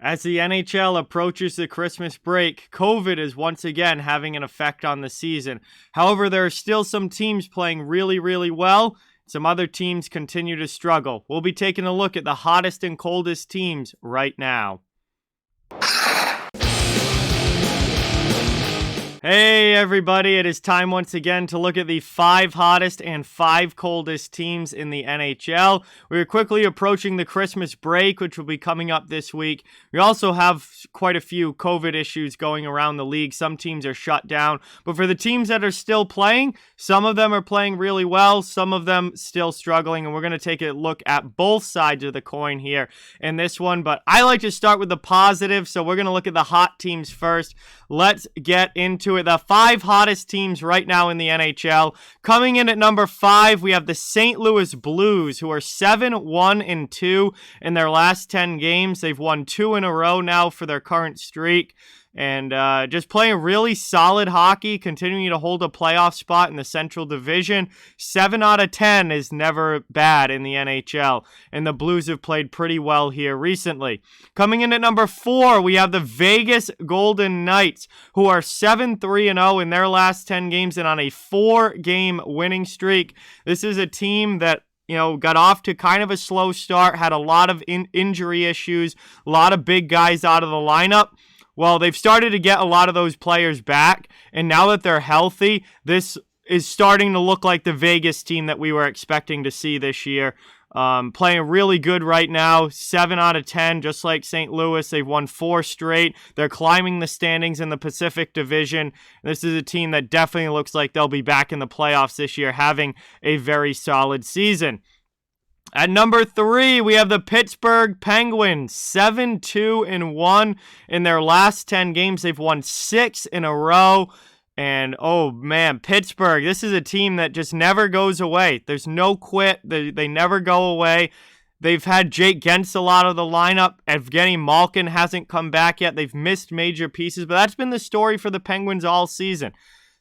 As the NHL approaches the Christmas break, COVID is once again having an effect on the season. However, there are still some teams playing really, really well. Some other teams continue to struggle. We'll be taking a look at the hottest and coldest teams right now. Hey everybody, it is time once again to look at the 5 hottest and 5 coldest teams in the NHL. We are quickly approaching the Christmas break, which will be coming up this week. We also have quite a few COVID issues going around the league. Some teams are shut down, but for the teams that are still playing, some of them are playing really well, some of them still struggling, and we're going to take a look at both sides of the coin here in this one. But I like to start with the positive, so we're going to look at the hot teams first. Let's get into it. The 5 hottest teams right now in the NHL. Coming in at number 5, we have the St. Louis Blues, who are 7-1-2 in their last 10 games. They've won 2 in a row now for their current streak. And just playing really solid hockey, continuing to hold a playoff spot in the Central Division. 7 out of 10 is never bad in the NHL, and the Blues have played pretty well here recently. Coming in at number 4, we have the Vegas Golden Knights, who are 7-3-0 in their last 10 games and on a 4-game winning streak. This is a team that got off to kind of a slow start, had a lot of injury issues, a lot of big guys out of the lineup. Well, they've started to get a lot of those players back, and now that they're healthy, this is starting to look like the Vegas team that we were expecting to see this year. Playing really good right now, 7 out of 10, just like St. Louis. They've won 4 straight. They're climbing the standings in the Pacific Division. This is a team that definitely looks like they'll be back in the playoffs this year, having a very solid season. At number 3, we have the Pittsburgh Penguins, 7-2-1 in their last 10 games. They've won 6 in a row. And, oh, man, Pittsburgh, this is a team that just never goes away. There's no quit. They never go away. They've had Jake Gensel out of the lineup. Evgeny Malkin hasn't come back yet. They've missed major pieces, but that's been the story for the Penguins all season.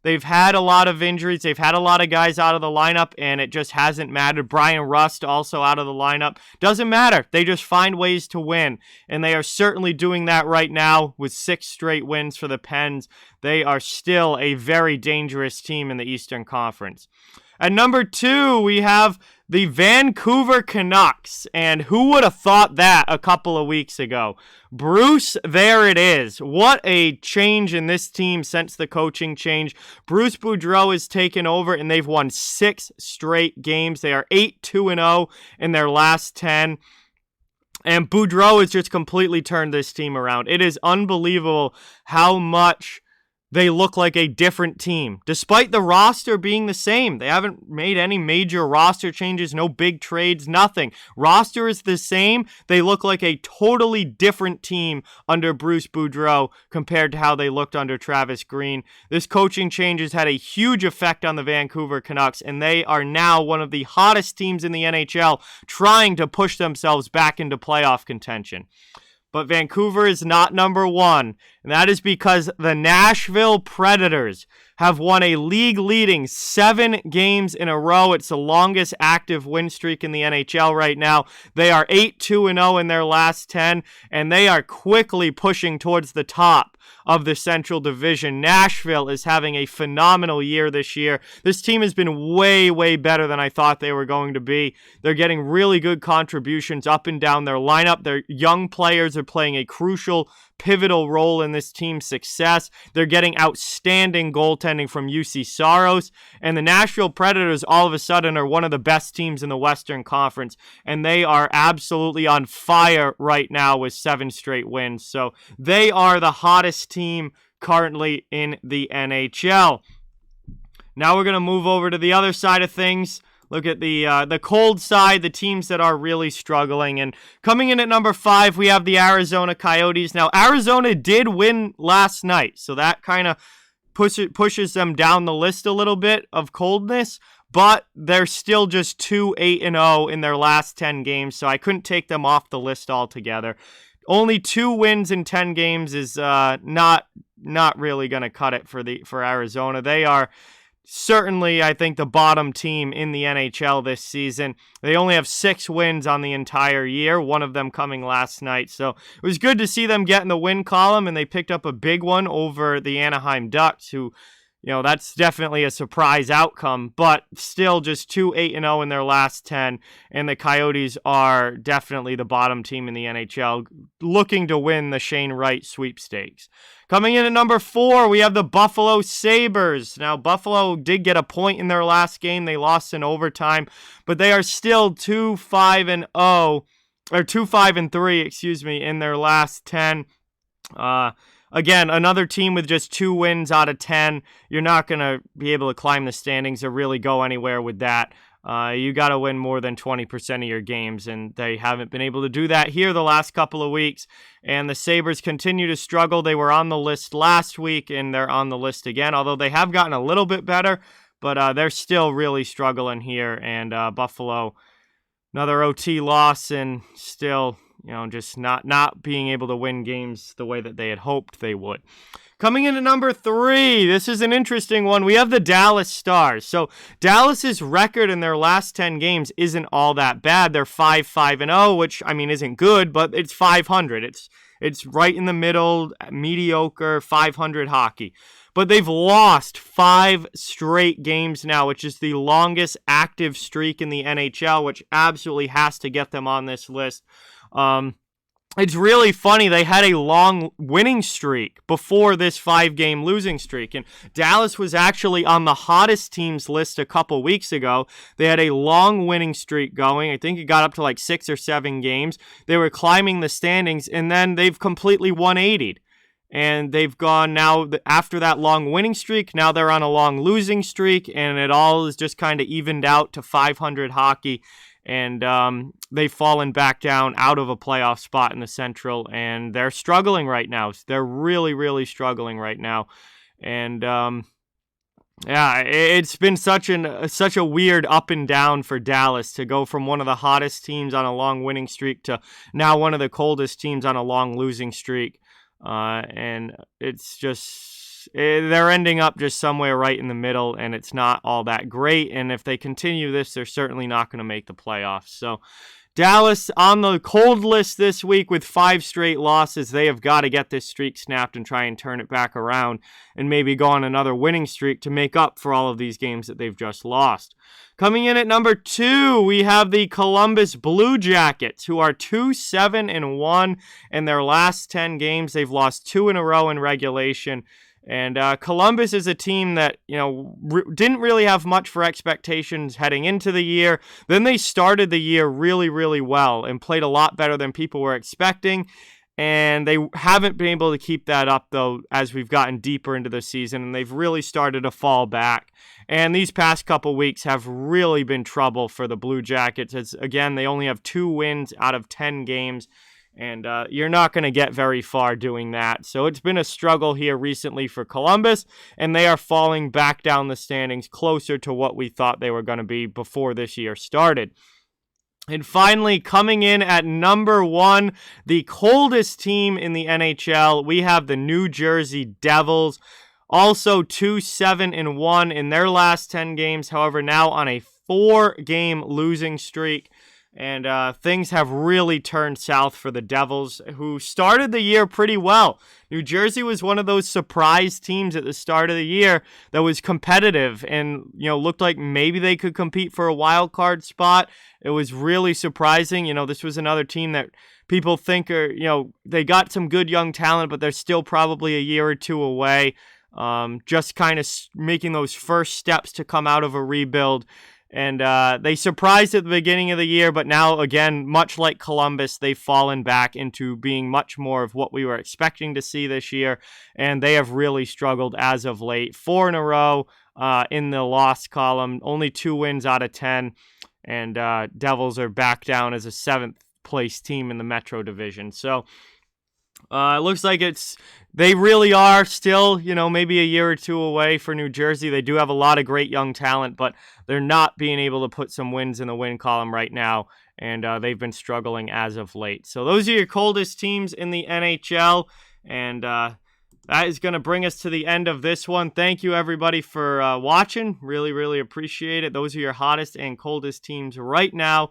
They've had a lot of injuries. They've had a lot of guys out of the lineup, and it just hasn't mattered. Brian Rust also out of the lineup. Doesn't matter. They just find ways to win, and they are certainly doing that right now with 6 straight wins for the Pens. They are still a very dangerous team in the Eastern Conference. At number 2, we have the Vancouver Canucks, and who would have thought that a couple of weeks ago? Bruce, there it is. What a change in this team since the coaching change. Bruce Boudreau has taken over, and they've won 6 straight games. They are 8-2-0 in their last 10. And Boudreau has just completely turned this team around. It is unbelievable how much they look like a different team, despite the roster being the same. They haven't made any major roster changes, no big trades, nothing. Roster is the same. They look like a totally different team under Bruce Boudreau compared to how they looked under Travis Green. This coaching change has had a huge effect on the Vancouver Canucks, and they are now one of the hottest teams in the NHL, trying to push themselves back into playoff contention. But Vancouver is not number 1, and that is because the Nashville Predators have won a league-leading 7 games in a row. It's the longest active win streak in the NHL right now. They are 8-2-0 in their last 10, and they are quickly pushing towards the top of the Central Division. Nashville is having a phenomenal year this year. This team has been way, way better than I thought they were going to be. They're getting really good contributions up and down their lineup. Their young players are playing a crucial, pivotal role in this team's success. They're getting outstanding goaltending from UC Saros, and the Nashville Predators all of a sudden are one of the best teams in the Western Conference, and they are absolutely on fire right now with 7 straight wins. So they are the hottest team currently in the NHL. Now we're going to move over to the other side of things. Look at the cold side, the teams that are really struggling. And coming in at number 5, we have the Arizona Coyotes. Now, Arizona did win last night, so that kind of pushes them down the list a little bit of coldness. But they're still just 2-8-0 in their last 10 games, so I couldn't take them off the list altogether. Only 2 wins in 10 games is not really going to cut it for Arizona. They are certainly, I think, the bottom team in the NHL this season. They only have 6 wins on the entire year, one of them coming last night. So it was good to see them get in the win column, and they picked up a big one over the Anaheim Ducks, who, that's definitely a surprise outcome, but still just 2-8-0 in their last 10, and the Coyotes are definitely the bottom team in the NHL, looking to win the Shane Wright sweepstakes. Coming in at number 4, we have the Buffalo Sabres. Now, Buffalo did get a point in their last game. They lost in overtime, but they are still 2-5-0, or 2-5-3, in their last 10. Again, another team with just 2 wins out of 10. You're not going to be able to climb the standings or really go anywhere with that. You got to win more than 20% of your games, and they haven't been able to do that here the last couple of weeks. And the Sabres continue to struggle. They were on the list last week, and they're on the list again, although they have gotten a little bit better, but they're still really struggling here. And Buffalo, another OT loss, and still, just not being able to win games the way that they had hoped they would. Coming in at number 3, this is an interesting one. We have the Dallas Stars. So Dallas's record in their last 10 games isn't all that bad. They're 5-5-0, which, isn't good, but it's 500. It's right in the middle, mediocre, 500 hockey. But they've lost 5 straight games now, which is the longest active streak in the NHL, which absolutely has to get them on this list. It's really funny. They had a long winning streak before this 5-game losing streak. And Dallas was actually on the hottest teams list a couple weeks ago. They had a long winning streak going. I think it got up to like 6 or 7 games. They were climbing the standings, and then they've completely 180'd. And they've gone now, after that long winning streak, now they're on a long losing streak, and it all is just kind of evened out to 500 hockey. And they've fallen back down out of a playoff spot in the Central, and they're struggling right now. They're really, really struggling right now. And it's been such a weird up and down for Dallas to go from one of the hottest teams on a long winning streak to now one of the coldest teams on a long losing streak. And it's just, they're ending up just somewhere right in the middle, and it's not all that great. And if they continue this, they're certainly not going to make the playoffs. So Dallas on the cold list this week with 5 straight losses. They have got to get this streak snapped and try and turn it back around and maybe go on another winning streak to make up for all of these games that they've just lost. Coming in at number 2, we have the Columbus Blue Jackets, who are 2-7-1 in their last 10 games. They've lost 2 in a row in regulation. And Columbus is a team that, didn't really have much for expectations heading into the year. Then they started the year really, really well and played a lot better than people were expecting. And they haven't been able to keep that up, though, as we've gotten deeper into the season. And they've really started to fall back. And these past couple weeks have really been trouble for the Blue Jackets. As, again, they only have 2 wins out of 10 games. And you're not going to get very far doing that. So it's been a struggle here recently for Columbus, and they are falling back down the standings closer to what we thought they were going to be before this year started. And finally, coming in at number 1, the coldest team in the NHL, we have the New Jersey Devils. Also 2-7-1 in their last 10 games, however, now on a 4-game losing streak. And things have really turned south for the Devils, who started the year pretty well. New Jersey was one of those surprise teams at the start of the year that was competitive and, looked like maybe they could compete for a wild card spot. It was really surprising. This was another team that people think are, they got some good young talent, but they're still probably a year or 2 away. Just kind of making those first steps to come out of a rebuild. And they surprised at the beginning of the year, but now, again, much like Columbus, they've fallen back into being much more of what we were expecting to see this year, and they have really struggled as of late. 4 in a row in the loss column, only 2 wins out of 10, and Devils are back down as a 7th-place team in the Metro Division. So it looks like they really are still, maybe a year or 2 away for New Jersey. They do have a lot of great young talent, but they're not being able to put some wins in the win column right now, and they've been struggling as of late. So those are your coldest teams in the NHL, and that is going to bring us to the end of this one. Thank you, everybody, for watching. Really, really appreciate it. Those are your hottest and coldest teams right now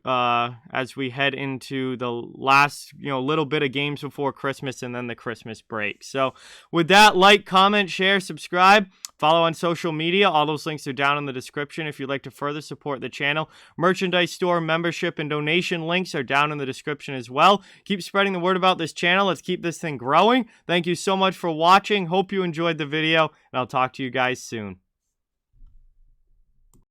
as we head into the last, little bit of games before Christmas and then the Christmas break. So with that, like, comment, share, subscribe. Follow on social media. All those links are down in the description if you'd like to further support the channel. Merchandise store, membership, and donation links are down in the description as well. Keep spreading the word about this channel. Let's keep this thing growing. Thank you so much for watching. Hope you enjoyed the video, and I'll talk to you guys soon.